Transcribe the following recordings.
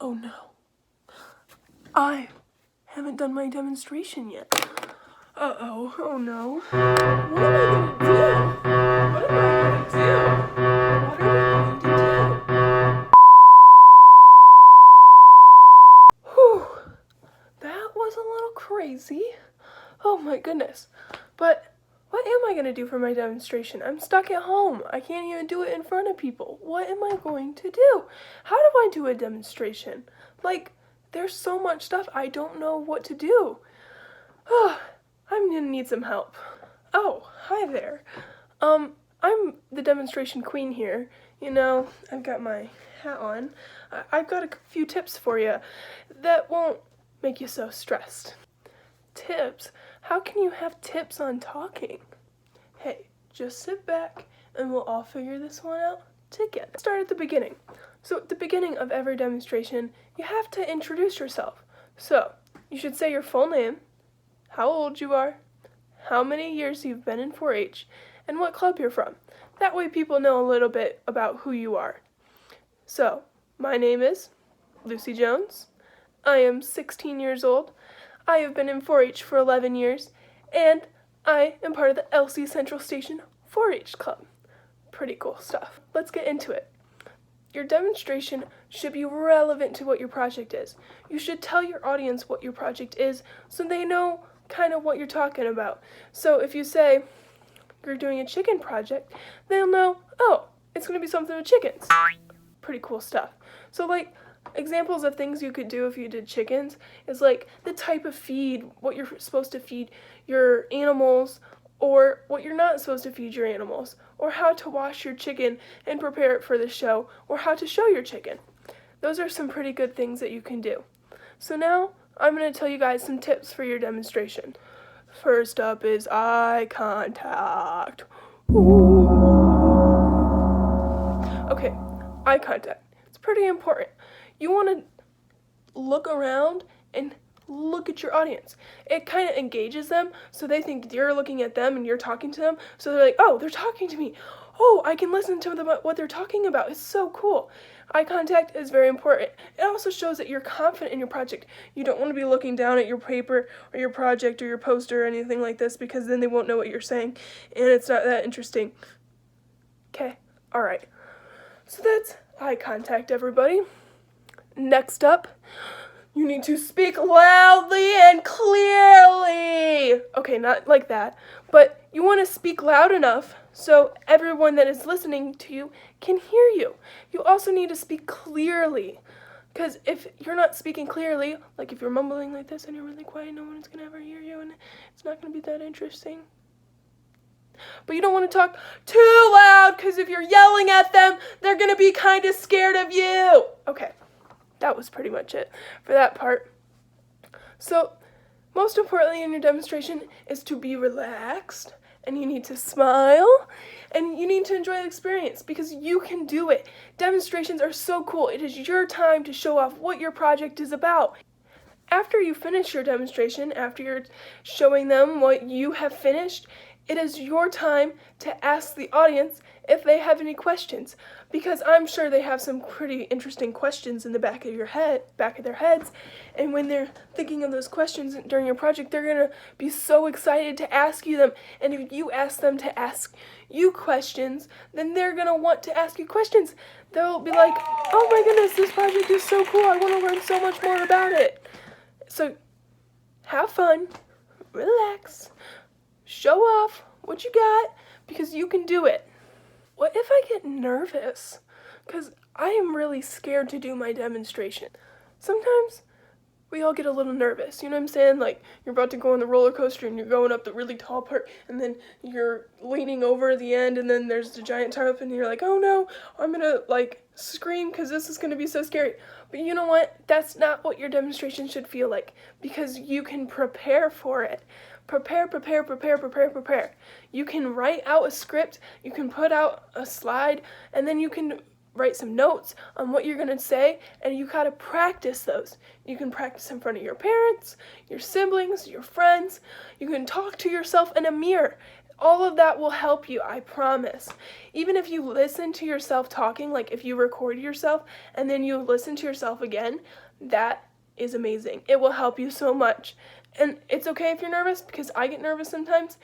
Oh no. I haven't done my demonstration yet. Uh-oh. Oh no. What am I gonna do? What am I gonna do? What are we going to do? Whew. That was a little crazy. Oh my goodness. But what am I going to do for my demonstration? I'm stuck at home. I can't even do it in front of people. What am I going to do? How do I do a demonstration? Like, there's so much stuff. I don't know what to do. I'm going to need some help. Oh, hi there. I'm the demonstration queen here. You know, I've got my hat on. I've got a few tips for you that won't make you so stressed. Tips? How can you have tips on talking? Hey, just sit back and we'll all figure this one out together. Start at the beginning. So at the beginning of every demonstration, you have to introduce yourself. So you should say your full name, how old you are, how many years you've been in 4-H, and what club you're from. That way people know a little bit about who you are. So, my name is Lucy Jones. I am 16 years old. I have been in 4-H for 11 years, and I am part of the Elsie Central Station 4-H Club. Pretty cool stuff. Let's get into it. Your demonstration should be relevant to what your project is. You should tell your audience what your project is so they know kind of what you're talking about. So if you say you're doing a chicken project, they'll know, oh, it's going to be something with chickens. Pretty cool stuff. So like, examples of things you could do if you did chickens is like the type of feed, what you're supposed to feed your animals, or what you're not supposed to feed your animals, or how to wash your chicken and prepare it for the show, or how to show your chicken. Those are some pretty good things that you can do. So now I'm going to tell you guys some tips for your demonstration. First up is eye contact. Ooh. Okay, eye contact. It's pretty important. You want to look around and look at your audience. It kind of engages them, so they think you're looking at them and you're talking to them. So they're like, oh, they're talking to me. Oh, I can listen to them, what they're talking about. It's so cool. Eye contact is very important. It also shows that you're confident in your project. You don't want to be looking down at your paper or your project or your poster or anything like this, because then they won't know what you're saying and it's not that interesting. Okay, all right. So that's eye contact, everybody. Next up, you need to speak loudly and clearly. Okay, not like that, but you want to speak loud enough so everyone that is listening to you can hear you. You also need to speak clearly, because if you're not speaking clearly, like if you're mumbling like this and you're really quiet, no one's going to ever hear you and it's not going to be that interesting. But you don't want to talk too loud, because if you're yelling at them, they're going to be kind of scared of you. Okay. That was pretty much it for that part. So, most importantly in your demonstration is to be relaxed, and you need to smile, and you need to enjoy the experience, because you can do it. Demonstrations are so cool. It is your time to show off what your project is about. After you finish your demonstration, after you're showing them what you have finished, it is your time to ask the audience if they have any questions, because I'm sure they have some pretty interesting questions in the back of their heads, and when they're thinking of those questions during your project, they're going to be so excited to ask you them, and if you ask them to ask you questions, then they're going to want to ask you questions. They'll be like, oh my goodness, this project is so cool, I want to learn so much more about it. So, have fun, relax, show off what you got, because you can do it. What if I get nervous? Because I am really scared to do my demonstration. Sometimes we all get a little nervous, you know what I'm saying? Like, you're about to go on the roller coaster and you're going up the really tall part, and then you're leaning over the end, and then there's the giant tarp, and you're like, oh no, I'm gonna like scream because this is gonna be so scary. But you know what? That's not what your demonstration should feel like, because you can prepare for it. Prepare. You can write out a script, you can put out a slide, and then you can write some notes on what you're going to say, and you got to practice those. You can practice in front of your parents, your siblings, your friends. You can talk to yourself in a mirror. All of that will help you, I promise. Even if you listen to yourself talking, like if you record yourself and then you listen to yourself again, that is amazing. It will help you so much. And it's okay if you're nervous, because I get nervous sometimes,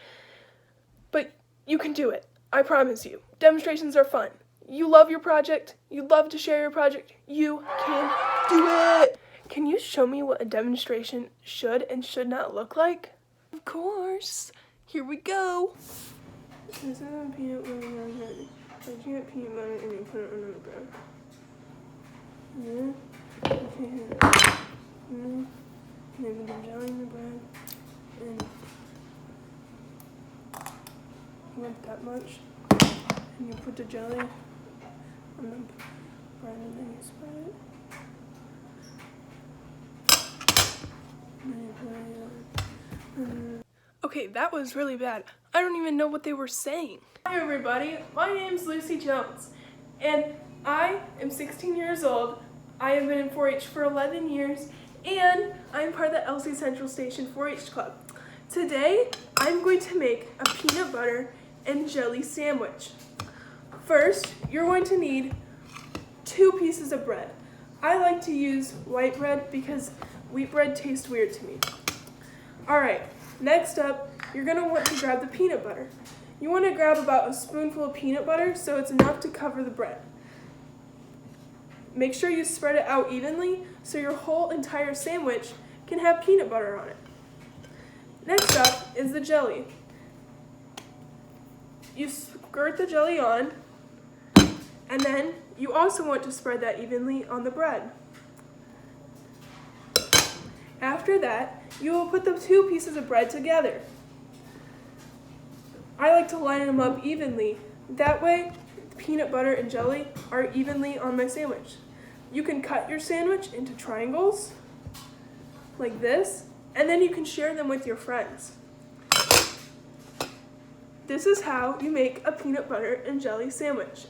but you can do it. I promise you. Demonstrations are fun. You love your project. You love to share your project. You can do it. Can you show me what a demonstration should and should not look like? Of course. Here we go. This is a peanut butter and jelly. You get peanut butter and you put it on the bread. Yeah. Okay. Maybe the jelly in the bread. And you want that much. And you put the jelly on the bread and then you spread it. And then you put it on. Okay, that was really bad. I don't even know what they were saying. Hi everybody, my name's Lucy Jones, and I am 16 years old. I have been in 4-H for 11 years, and I'm part of the Elsie Central Station 4-H Club. Today, I'm going to make a peanut butter and jelly sandwich. First, you're going to need 2 pieces of bread. I like to use white bread because wheat bread tastes weird to me. Alright. Next up, you're going to want to grab the peanut butter. You want to grab about a spoonful of peanut butter so it's enough to cover the bread. Make sure you spread it out evenly so your whole entire sandwich can have peanut butter on it. Next up is the jelly. You squirt the jelly on, and then you also want to spread that evenly on the bread. After that, you will put the 2 pieces of bread together. I like to line them up evenly. That way, the peanut butter and jelly are evenly on my sandwich. You can cut your sandwich into triangles, like this, and then you can share them with your friends. This is how you make a peanut butter and jelly sandwich.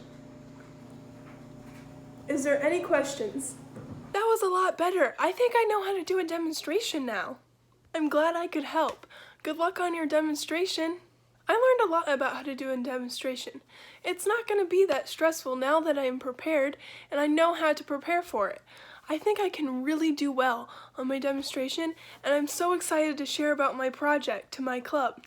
Is there any questions? That was a lot better. I think I know how to do a demonstration now. I'm glad I could help. Good luck on your demonstration. I learned a lot about how to do a demonstration. It's not going to be that stressful now that I am prepared and I know how to prepare for it. I think I can really do well on my demonstration, and I'm so excited to share about my project to my club.